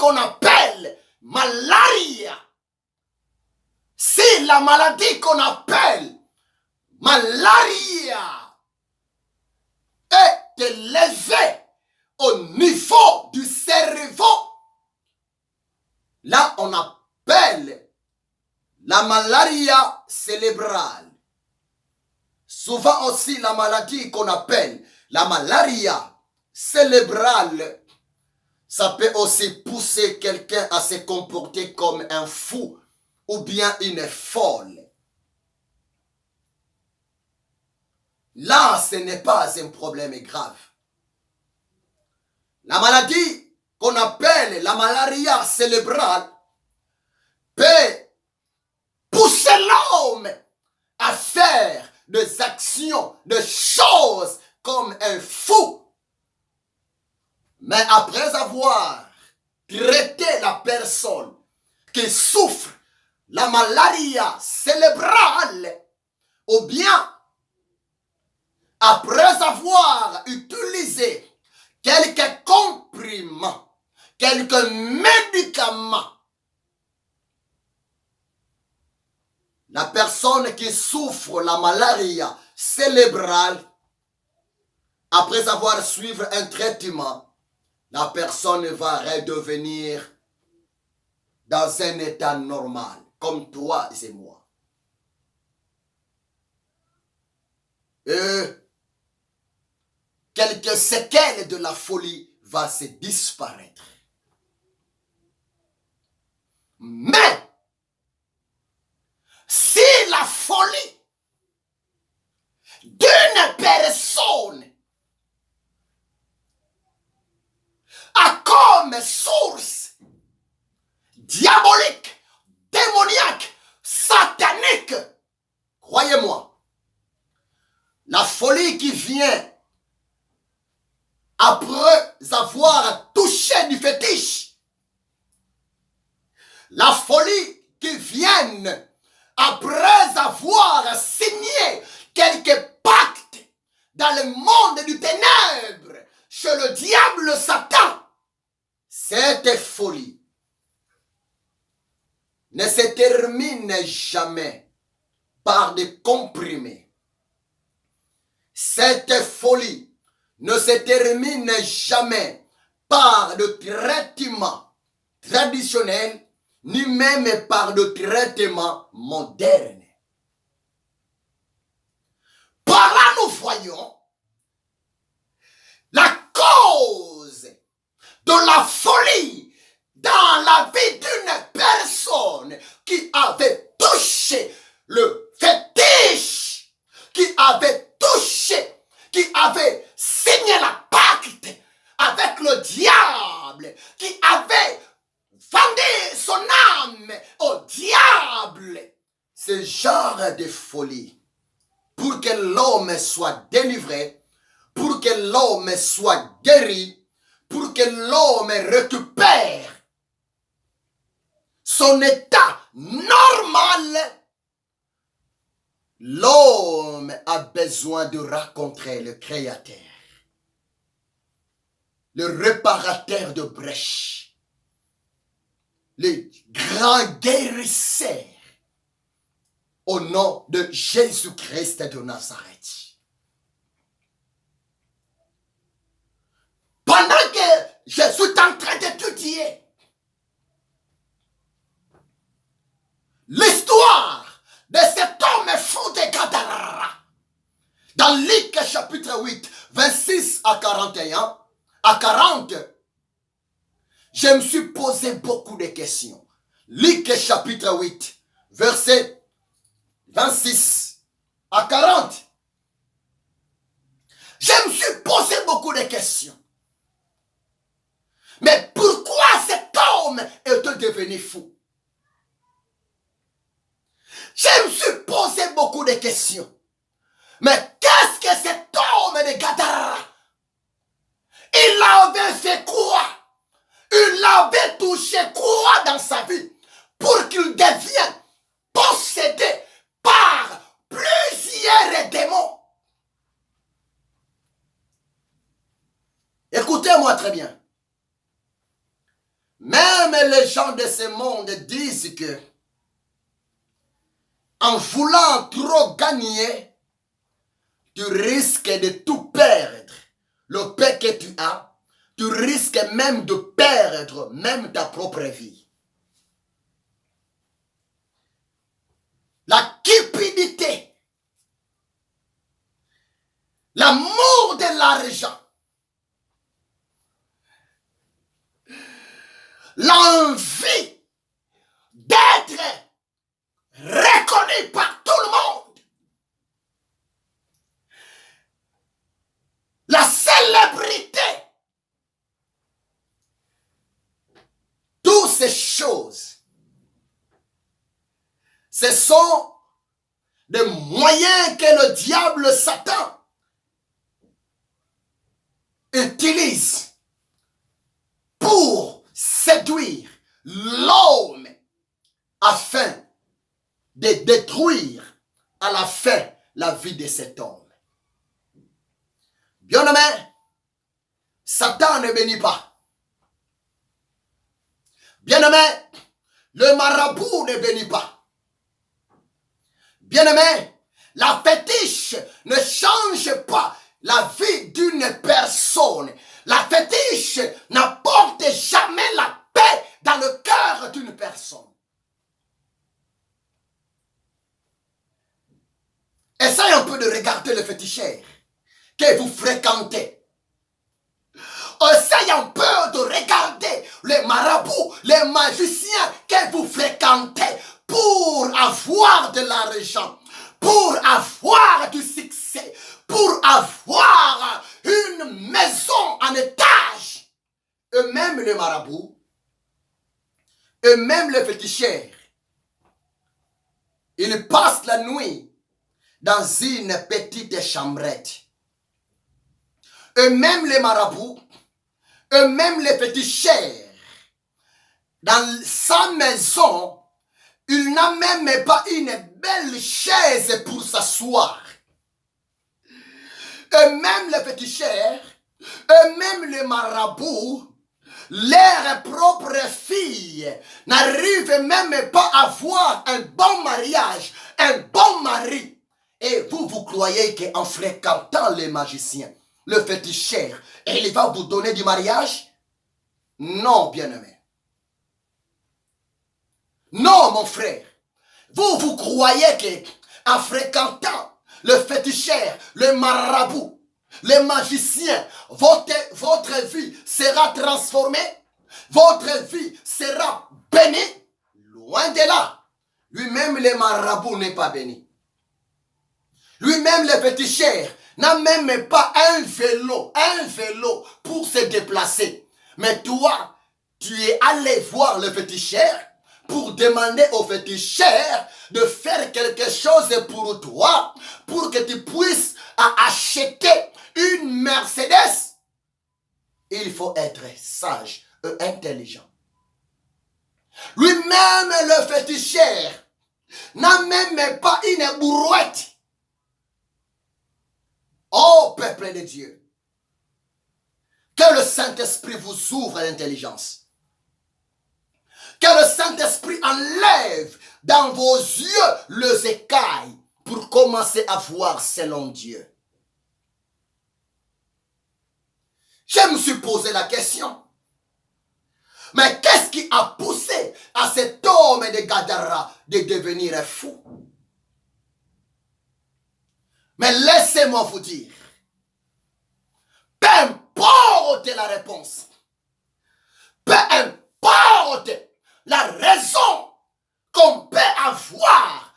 qu'on appelle malaria, si la maladie qu'on appelle malaria est élevée au niveau du cerveau, là on appelle la malaria cérébrale. Souvent aussi la maladie qu'on appelle la malaria cérébrale, ça peut aussi pousser quelqu'un à se comporter comme un fou ou bien une folle. Là, ce n'est pas un problème grave. La maladie qu'on appelle la malaria cérébrale peut pousser l'homme à faire des actions, des choses comme un fou. Mais après avoir traité la personne qui souffre la malaria cérébrale, ou bien après avoir utilisé quelques comprimés, quelques médicaments, la personne qui souffre la malaria cérébrale, après avoir suivi un traitement, la personne va redevenir dans un état normal, comme toi et moi. Et quelques séquelles de la folie vont se disparaître. Mais, si la folie d'une personne a comme source diabolique, démoniaque, satanique, croyez-moi, la folie qui vient après avoir touché du fétiche, la folie qui vient après avoir signé quelques pactes dans le monde du ténèbre chez le diable Satan, cette folie ne se termine jamais par des comprimés. Cette folie ne se termine jamais par de traitements traditionnels, ni même par de traitements modernes. Par là, nous voyons la cause de la folie dans la vie d'une personne qui avait touché le fétiche, qui avait touché, qui avait signé la pacte avec le diable, qui avait vendu son âme au diable. Ce genre de folie, pour que l'homme soit délivré, pour que l'homme soit guéri, pour que l'homme récupère son état normal, l'homme a besoin de rencontrer le Créateur, le réparateur de brèches, le grand guérisseur, au nom de Jésus-Christ de Nazareth. Pendant que je suis en train d'étudier l'histoire de cet homme fou de Gadara, dans Luc chapitre 8, 26 à 41, à 40, je me suis posé beaucoup de questions. Luc chapitre 8, verset 26 à 40. Je me suis posé beaucoup de questions. Mais pourquoi cet homme est devenu fou? Je me suis posé beaucoup de questions. Mais qu'est-ce que cet homme de Gadara, il avait fait quoi? Il avait touché quoi dans sa vie pour qu'il devienne possédé par plusieurs démons? Écoutez-moi très bien. Même que les gens de ce monde disent que en voulant trop gagner, tu risques de tout perdre. Le peu que tu as, tu risques même de perdre même ta propre vie. La cupidité, l'amour de l'argent, l'envie d'être reconnu par tout le monde, la célébrité, toutes ces choses, ce sont des moyens que le diable Satan utilise pour séduire l'homme afin de détruire à la fin la vie de cet homme. Bien-aimé, Satan ne bénit pas. Bien-aimé, le marabout ne bénit pas. Bien-aimé, la fétiche ne change pas la vie d'une personne. La fétiche n'apporte jamais la paix dans le cœur d'une personne. Essayez un peu de regarder le féticheur que vous fréquentez. Essayez un peu de regarder les marabouts, les magiciens que vous fréquentez pour avoir de l'argent, pour avoir du succès, pour avoir une maison en étage. Eux-mêmes les marabouts, eux-mêmes les féticheurs, ils passent la nuit dans une petite chambrette. Eux-mêmes les marabouts, eux-mêmes les féticheurs, dans sa maison, il n'a même pas une belle chaise pour s'asseoir. Eux-mêmes les féticheurs, eux-mêmes les marabouts, leurs propres filles n'arrivent même pas à avoir un bon mariage, un bon mari. Et vous croyez qu'en fréquentant les magiciens, le féticheur, il va vous donner du mariage? Non, bien-aimé. Non, mon frère. Vous croyez qu'en fréquentant le féticheur, le marabout, les magiciens, votre vie sera transformée? Votre vie sera bénie? Loin de là. Lui-même, le marabout n'est pas béni. Lui-même, le féticheur n'a même pas un vélo pour se déplacer. Mais toi, tu es allé voir le féticheur pour demander au féticheur de faire quelque chose pour toi, pour que tu puisses acheter une Mercedes. Il faut être sage et intelligent. Lui-même, le féticheur n'a même pas une brouette. Oh, peuple de Dieu, que le Saint-Esprit vous ouvre l'intelligence. Que le Saint-Esprit enlève dans vos yeux les écailles pour commencer à voir selon Dieu. Je me suis posé la question. Mais qu'est-ce qui a poussé à cet homme de Gadara de devenir fou? Mais laissez-moi vous dire, peu importe la réponse, peu importe la raison qu'on peut avoir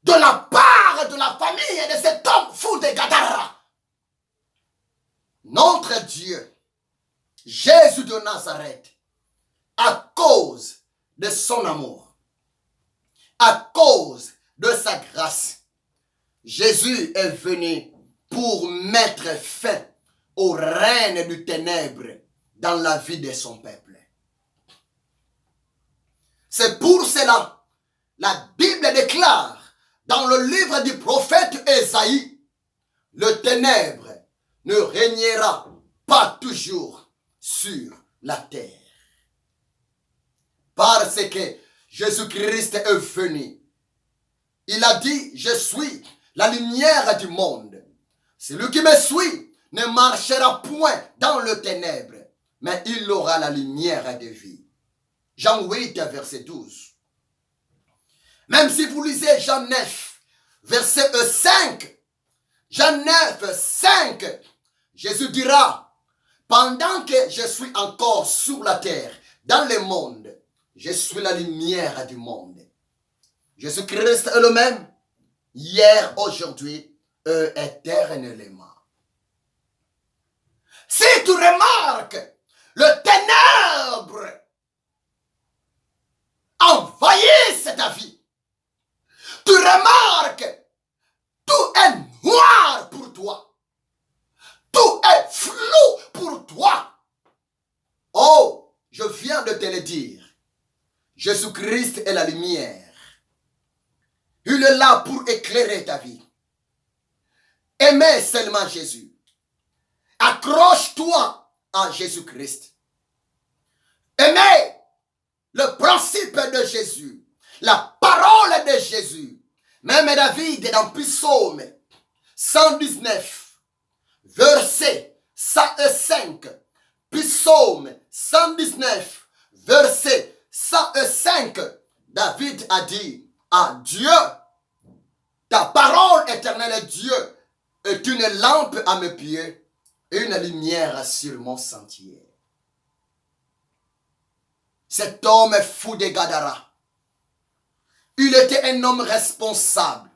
de la part de la famille de cet homme fou de Gadara, notre Dieu, Jésus de Nazareth, à cause de son amour, à cause de sa grâce, Jésus est venu pour mettre fin au règne du ténèbre dans la vie de son peuple. C'est pour cela, la Bible déclare dans le livre du prophète Ésaïe, le ténèbre ne régnera pas toujours sur la terre. parce que Jésus-Christ est venu. Il a dit, je suis la lumière du monde. Celui qui me suit ne marchera point dans le ténèbre, mais il aura la lumière de vie. Jean 8, verset 12. Même si vous lisez Jean 9, verset 5, Jean 9, 5, Jésus dira, pendant que je suis encore sur la terre, dans le monde, je suis la lumière du monde. Jésus-Christ est le même, hier, aujourd'hui, et éternellement. Si tu remarques le ténèbre envahisse ta vie, tu remarques tout est noir pour toi, tout est flou pour toi. Oh, je viens de te le dire, Jésus-Christ est la lumière. Il est là pour éclairer ta vie. Aimez seulement Jésus. Accroche-toi à Jésus-Christ. Aimez le principe de Jésus, la parole de Jésus. Même David dans Psaume 119, verset 105. Psaume 119, verset 105. David a dit à Dieu, ta parole éternelle Dieu est une lampe à mes pieds et une lumière sur mon sentier. Cet homme fou de Gadara, il était un homme responsable.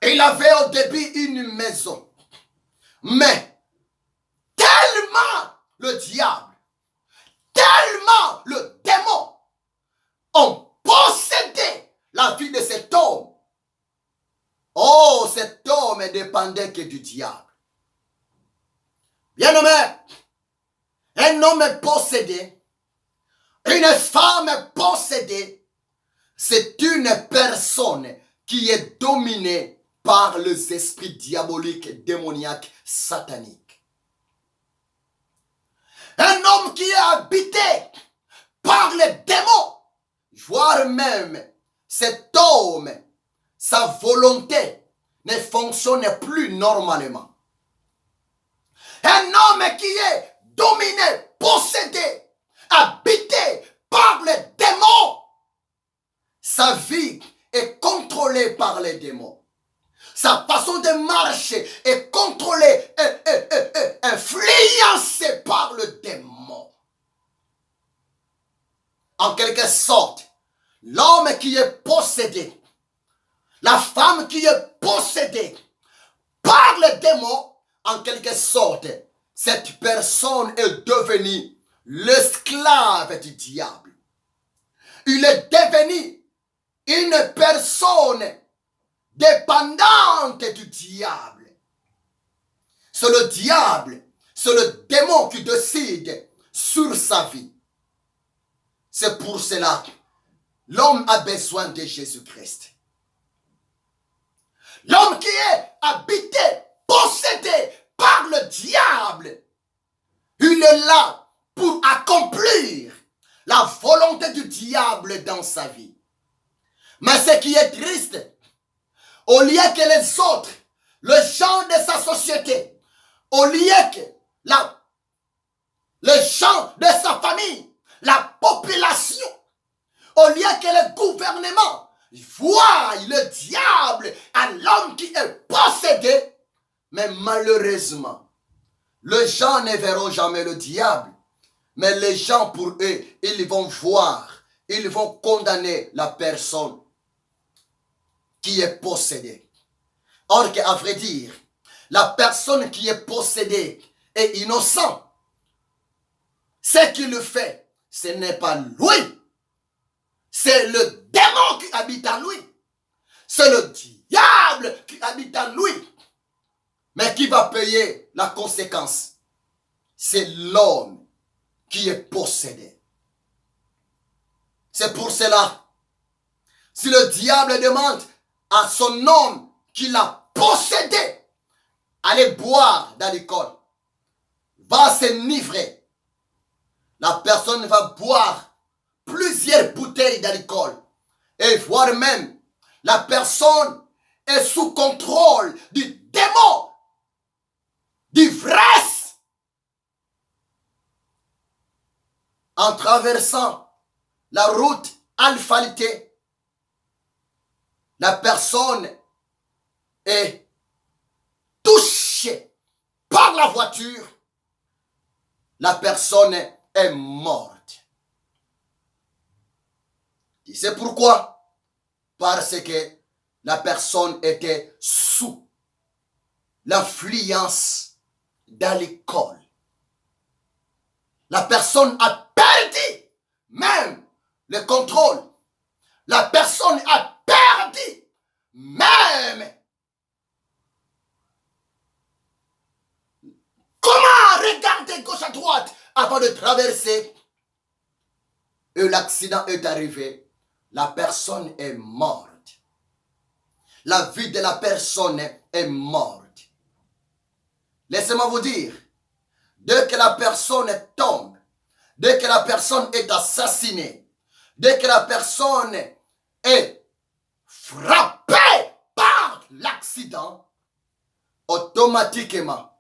Il avait au début une maison. Mais tellement le diable, tellement le démon ont possédé la vie de cet homme. Oh, cet homme ne dépendait que du diable. Bien-aimé, un homme possédé, une femme possédée, c'est une personne qui est dominée par les esprits diaboliques, démoniaques, sataniques. Un homme qui est habité par les démons, voire même cet homme, sa volonté ne fonctionne plus normalement. Un homme qui est dominé, possédé, habité par les démons, sa vie est contrôlée par les démons. Sa façon de marcher est contrôlée, influencée par le démon. En quelque sorte, l'homme qui est possédé, la femme qui est possédée par le démon, en quelque sorte, cette personne est devenue l'esclave du diable. Il est devenu une personne dépendante du diable. C'est le diable, c'est le démon qui décide sur sa vie. C'est pour cela que l'homme a besoin de Jésus-Christ. L'homme qui est habité, possédé par le diable, il est là pour accomplir la volonté du diable dans sa vie. Mais ce qui est triste, au lieu que les autres, les gens de sa société, au lieu que les gens de sa famille, la population, au lieu que le gouvernement voient le diable à l'homme qui est possédé, mais malheureusement, les gens ne verront jamais le diable, mais les gens pour eux, ils vont voir, ils vont condamner la personne qui est possédée. Or qu'à vrai dire, la personne qui est possédée est innocente. Ce qu'il fait, ce n'est pas lui. C'est le démon qui habite en lui. C'est le diable qui habite en lui. Mais qui va payer la conséquence? C'est l'homme qui est possédé. C'est pour cela, si le diable demande à son homme qui l'a possédé, aller boire dans l'alcool, va s'enivrer. La personne va boire plusieurs bouteilles bouteille d'alcool. Et voire même, la personne est sous contrôle du démon d'ivresse. En traversant la route alphabétique, la personne est touchée par la voiture, la personne est morte. Et c'est pourquoi? Parce que la personne était sous l'influence d'alcool. La personne a perdu même le contrôle. La personne a perdu même comment regarder gauche à droite avant de traverser. Et l'accident est arrivé. La personne est morte. La vie de la personne est morte. Laissez-moi vous dire, dès que la personne tombe, dès que la personne est assassinée, dès que la personne est frappée par l'accident, automatiquement,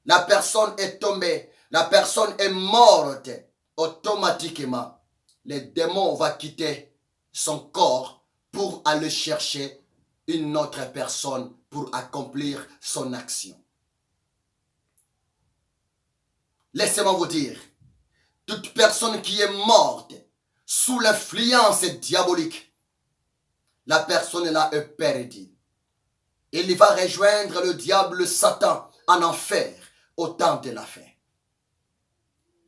la personne est tombée, la personne est morte, automatiquement, le démon va quitter son corps pour aller chercher une autre personne pour accomplir son action. Laissez-moi vous dire, toute personne qui est morte sous l'influence diabolique, la personne là est perdue. Il va rejoindre le diable Satan en enfer au temps de la fin.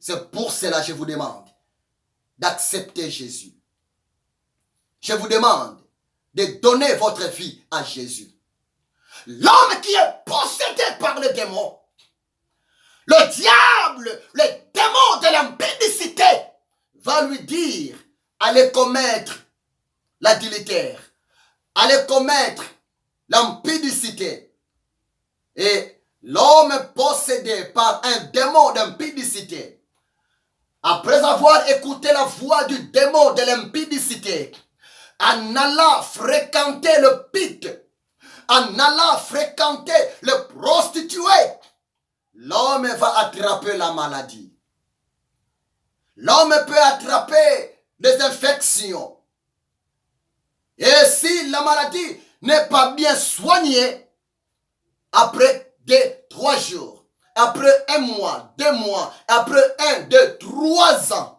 C'est pour cela que je vous demande d'accepter Jésus. Je vous demande de donner votre vie à Jésus. L'homme qui est possédé par le démon, le diable, le démon de l'impudicité, va lui dire, allez commettre l'adultère, allez commettre l'impudicité. Et l'homme possédé par un démon d'impudicité, après avoir écouté la voix du démon de l'impudicité, en allant fréquenter le pit, en allant fréquenter le prostitué, l'homme va attraper la maladie. L'homme peut attraper des infections. Et si la maladie n'est pas bien soignée, après 2-3 jours, après 1 mois, 2 mois, après 1, 2, 3 ans,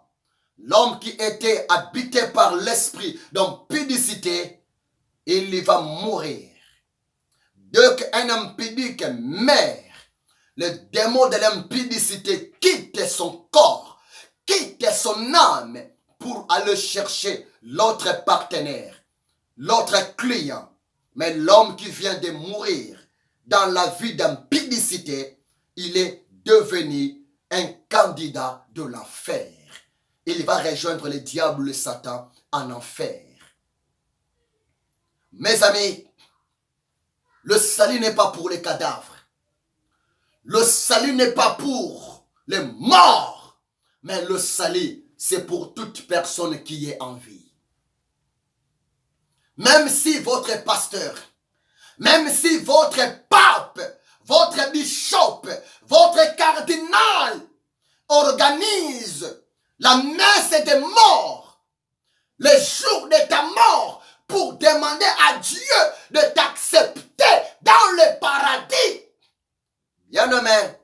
l'homme qui était habité par l'esprit d'impudicité, il va mourir. Dès qu'un impudique meurt, le démon de l'impudicité quitte son corps, quitte son âme pour aller chercher l'autre partenaire, l'autre client. Mais l'homme qui vient de mourir dans la vie d'impudicité, il est devenu un candidat de l'enfer. Il va rejoindre le diable, le Satan, en enfer. Mes amis, le salut n'est pas pour les cadavres. Le salut n'est pas pour les morts. Mais le salut, c'est pour toute personne qui est en vie. Même si votre pasteur, même si votre pape, votre bishop, votre cardinal organise la messe des morts, le jour de ta mort, pour demander à Dieu de t'accepter dans le paradis. Bien-aimé,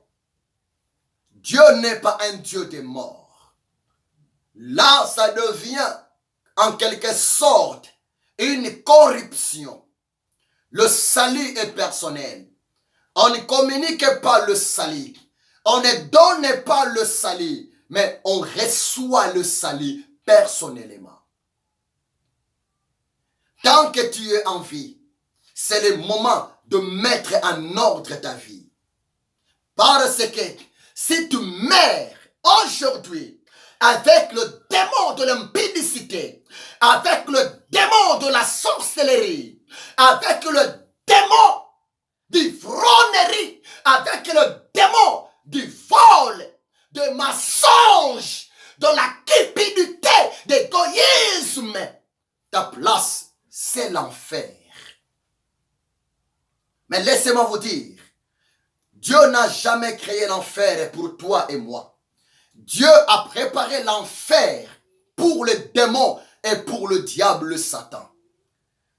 Dieu n'est pas un Dieu des morts. Là, ça devient en quelque sorte une corruption. Le salut est personnel. On ne communique pas le salut. On ne donne pas le salut, mais on reçoit le salut personnellement. Tant que tu es en vie, c'est le moment de mettre en ordre ta vie. Parce que si tu meurs aujourd'hui avec le démon de l'impudicité, avec le démon de la sorcellerie, avec le démon d'ivrognerie, avec le démon du vol, de mensonge, de la cupidité, d'égoïsme, ta place, c'est l'enfer. Mais laissez-moi vous dire, Dieu n'a jamais créé l'enfer pour toi et moi. Dieu a préparé l'enfer pour les démons et pour le diable Satan.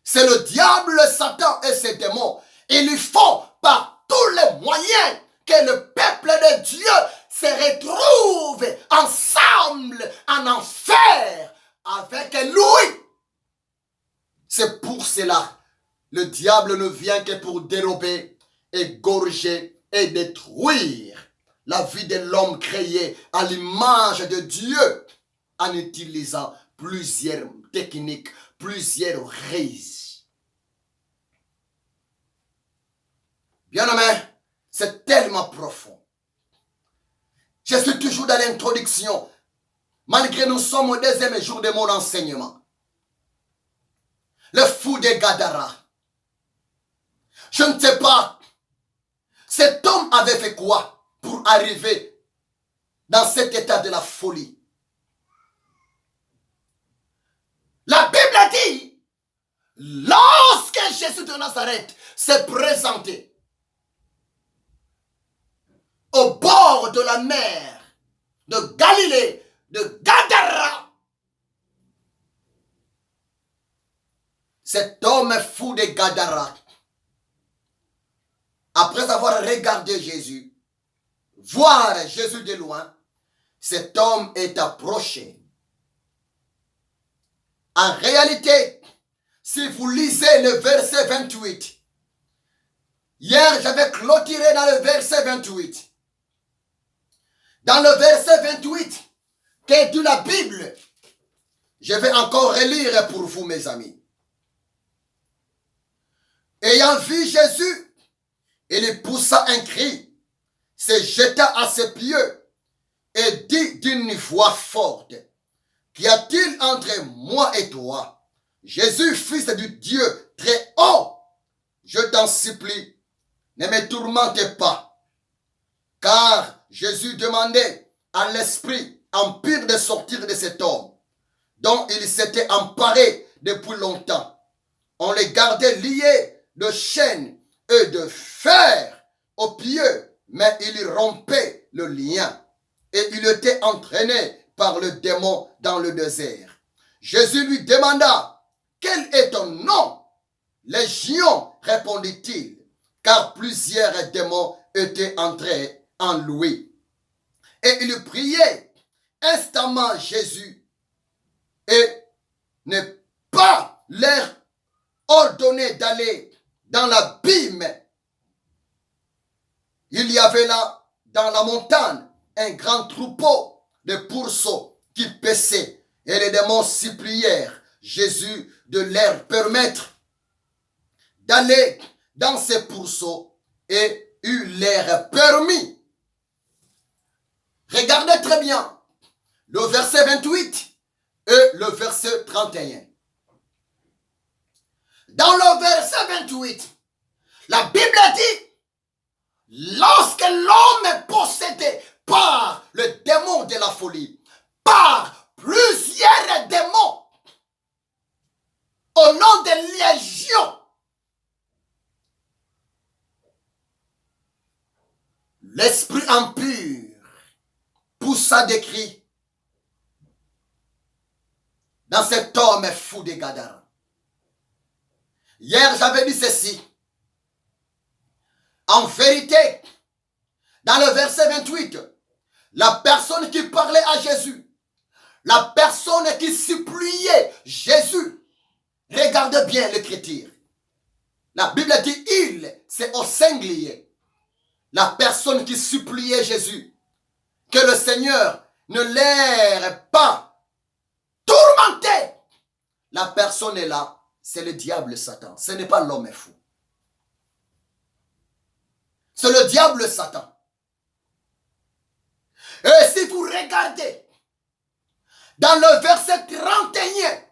C'est le diable Satan et ses démons. Ils lui font par tous les moyens que le peuple de Dieu se retrouve ensemble en enfer avec lui. C'est pour cela le diable ne vient que pour dérober, égorger et détruire la vie de l'homme créé à l'image de Dieu en utilisant plusieurs techniques, plusieurs ruses. Bien-aimé, c'est tellement profond. Je suis toujours dans l'introduction, malgré nous sommes au deuxième jour de mon enseignement. Le fou de Gadara. Je ne sais pas, cet homme avait fait quoi pour arriver dans cet état de la folie? La Bible dit, lorsque Jésus de Nazareth s'est présenté au bord de la mer de Galilée, de Gadara, cet homme fou de Gadara, après avoir regardé Jésus, voir Jésus de loin, cet homme est approché. En réalité, si vous lisez le verset 28, hier j'avais clôturé dans le verset 28. Dans le verset 28, qu'est de la Bible, je vais encore relire pour vous mes amis. Ayant vu Jésus, il poussa un cri, se jeta à ses pieds et dit d'une voix forte, qu'y a-t-il entre moi et toi, Jésus, fils du Dieu très haut? Je t'en supplie, ne me tourmente pas. Car Jésus demandait à l'esprit impur de sortir de cet homme, dont il s'était emparé depuis longtemps. On les gardait liés de chaînes et de fer aux pieds, mais il rompait le lien et il était entraîné par le démon dans le désert. Jésus lui demanda, quel est ton nom? Légion, répondit-il, car plusieurs démons étaient entrés en lui. Et il priait instamment Jésus et ne pas leur ordonner d'aller dans l'abîme. Il y avait là, dans la montagne, un grand troupeau de pourceaux qui paissaient, et les démons supplièrent Jésus de leur permettre d'aller dans ces pourceaux, et il leur permis. Regardez très bien le verset 28 et le verset 31. Dans le verset 28, la Bible dit, lorsque l'homme est possédé par le démon de la folie, par plusieurs démons, au nom de légion, l'esprit impur poussa des cris dans cet homme fou de Gadara. Hier, j'avais dit ceci. En vérité, dans le verset 28, la personne qui parlait à Jésus, la personne qui suppliait Jésus, regardez bien l'écriture. La Bible dit il, c'est au singulier. La personne qui suppliait Jésus, que le Seigneur ne l'ait pas tourmenté. La personne est là. C'est le diable Satan. Ce n'est pas l'homme fou. C'est le diable Satan. Et si vous regardez dans le verset 31,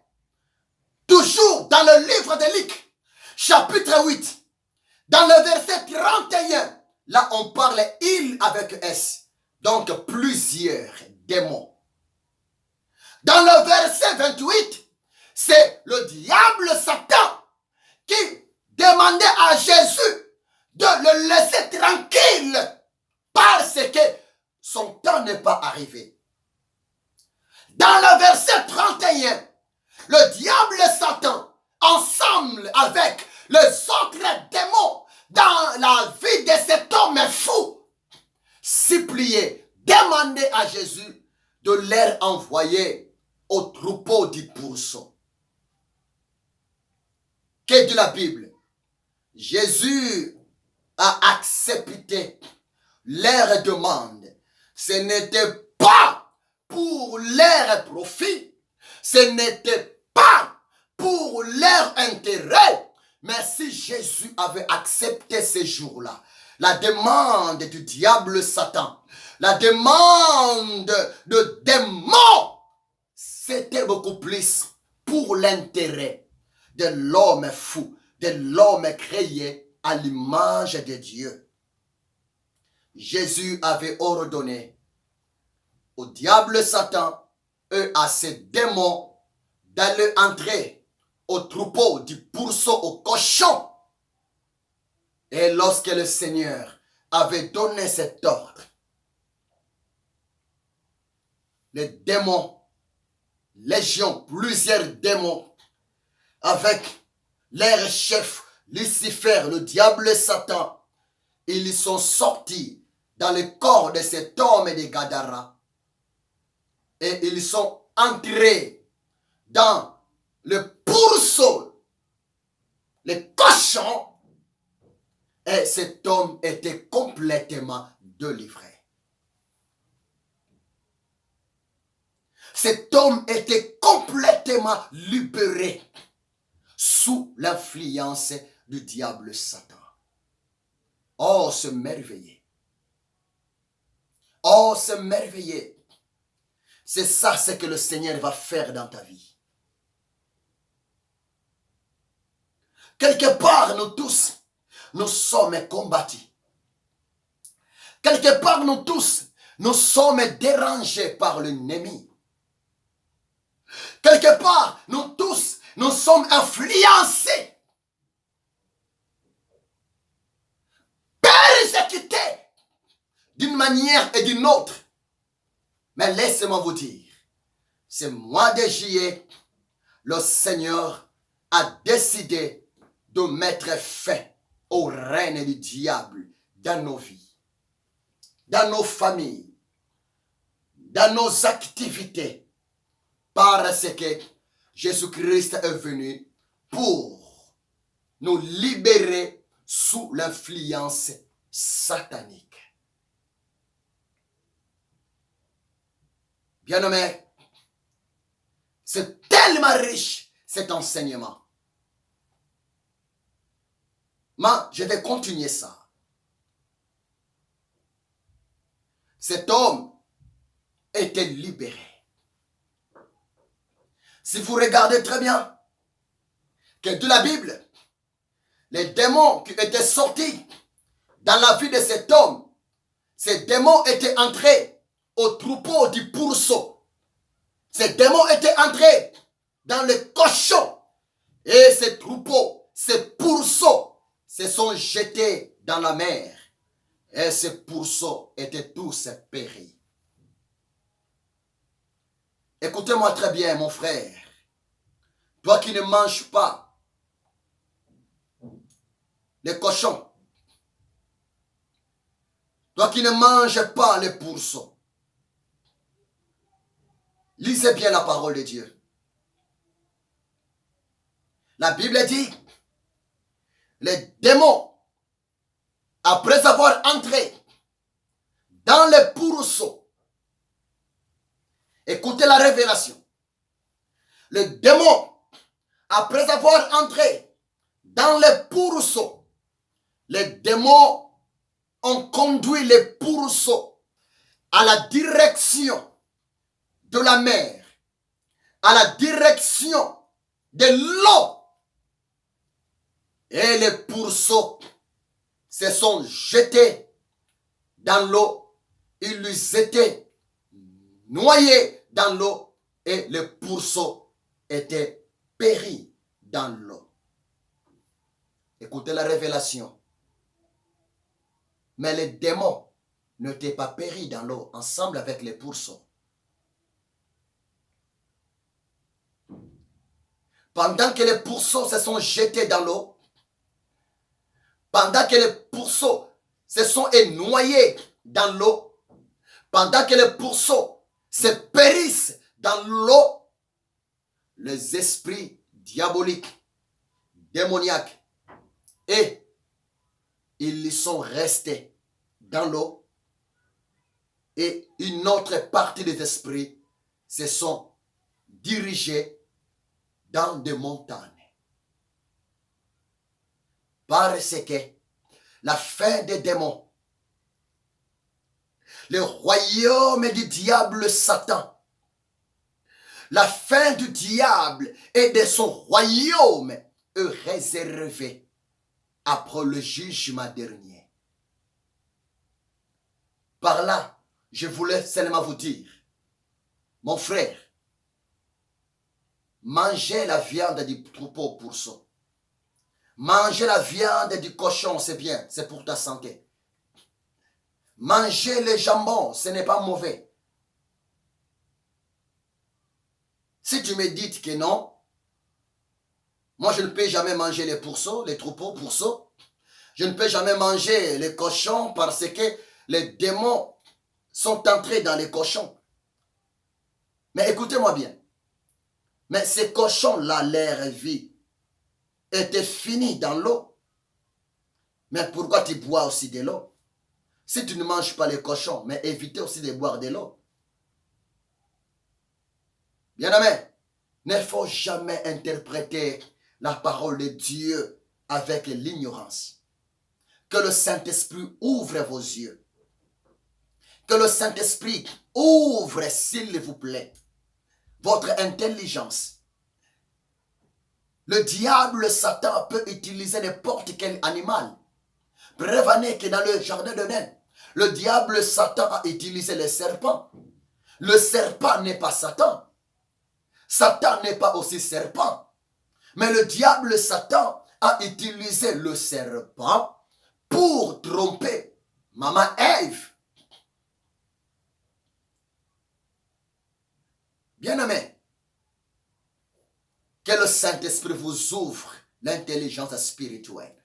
toujours dans le livre de Luc, chapitre 8, dans le verset 31, là on parle il avec S, donc plusieurs démons. Dans le verset 28, c'est le diable Satan qui demandait à Jésus de le laisser tranquille parce que son temps n'est pas arrivé. Dans le verset 31, le diable Satan, ensemble avec les autres démons, dans la vie de cet homme fou, suppliait, demandait à Jésus de leur envoyer au troupeau du pourceau. Que dit la Bible? Jésus a accepté leur demande. Ce n'était pas pour leur profit, ce n'était pas pour leur intérêt, mais si Jésus avait accepté ces jours-là, la demande du diable Satan, la demande de démons, c'était beaucoup plus pour l'intérêt de l'homme fou, de l'homme créé à l'image de Dieu. Jésus avait ordonné au diable Satan et à ses démons d'aller entrer au troupeau du pourceau au cochon. Et lorsque le Seigneur avait donné cet ordre, les démons, légion, plusieurs démons, avec leur chef Lucifer, le diable Satan, ils sont sortis dans le corps de cet homme de Gadara et ils sont entrés dans le pourceau, le cochon, et cet homme était complètement délivré. Cet homme était complètement libéré sous l'influence du diable Satan. Oh, c'est merveilleux. Oh, c'est merveilleux. C'est ça ce que le Seigneur va faire dans ta vie. Quelque part, nous tous, nous sommes combattus. Quelque part, nous tous, nous sommes dérangés par l'ennemi. Quelque part, nous tous, nous sommes influencés, persécutés d'une manière et d'une autre. Mais laissez-moi vous dire, ce mois de juillet, le Seigneur a décidé de mettre fin au règne du diable dans nos vies, dans nos familles, dans nos activités, parce que Jésus-Christ est venu pour nous libérer sous l'influence satanique. Bien-aimés, c'est tellement riche cet enseignement. Mais je vais continuer ça. Cet homme était libéré. Si vous regardez très bien, que de la Bible, les démons qui étaient sortis dans la vie de cet homme, ces démons étaient entrés au troupeau du pourceau. Ces démons étaient entrés dans le cochon. Et ces troupeaux, ces pourceaux, se sont jetés dans la mer. Et ces pourceaux étaient tous péris. Écoutez-moi très bien, mon frère. Toi qui ne manges pas les cochons. Toi qui ne manges pas les pourceaux. Lisez bien la parole de Dieu. La Bible dit, les démons, après avoir entré dans les pourceaux, écoutez la révélation. Les démons, après avoir entré dans les pourceaux, les démons ont conduit les pourceaux à la direction de la mer, à la direction de l'eau. Et les pourceaux se sont jetés dans l'eau. Ils étaient noyés dans l'eau et les pourceaux étaient péri dans l'eau. Écoutez la révélation. Mais les démons n'étaient pas péris dans l'eau ensemble avec les pourceaux. Pendant que les pourceaux se sont jetés dans l'eau, pendant que les pourceaux se sont noyés dans l'eau, pendant que les pourceaux se périssent dans l'eau, les esprits diaboliques, démoniaques, et ils y sont restés dans l'eau, et une autre partie des esprits se sont dirigés dans des montagnes. Parce que la fin des démons, le royaume du diable Satan, la fin du diable et de son royaume est réservée après le jugement dernier. Par là, je voulais seulement vous dire, mon frère, mangez la viande du troupeau pourceau. Mangez la viande du cochon, c'est bien, c'est pour ta santé. Mangez le jambon, ce n'est pas mauvais. Si tu me dis que non, moi je ne peux jamais manger les pourceaux, les troupeaux pourceaux. Je ne peux jamais manger les cochons parce que les démons sont entrés dans les cochons. Mais écoutez-moi bien. Mais ces cochons-là, leur vie était finie dans l'eau. Mais pourquoi tu bois aussi de l'eau? Si tu ne manges pas les cochons, mais évitez aussi de boire de l'eau. Bien-aimé, il ne faut jamais interpréter la parole de Dieu avec l'ignorance. Que le Saint-Esprit ouvre vos yeux. Que le Saint-Esprit ouvre, s'il vous plaît, votre intelligence. Le diable, Satan, peut utiliser n'importe quel animal. Prévenez que dans le jardin d'Éden, le diable, Satan, a utilisé le serpent. Le serpent n'est pas Satan. Satan n'est pas aussi serpent. Mais le diable, Satan, a utilisé le serpent pour tromper maman Ève. Bien-aimé, que le Saint-Esprit vous ouvre l'intelligence spirituelle.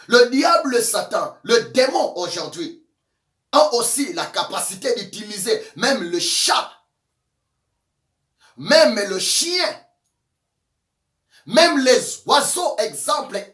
Le diable Satan, le démon aujourd'hui, a aussi la capacité d'utiliser même le chat, même le chien, même les oiseaux, exemple,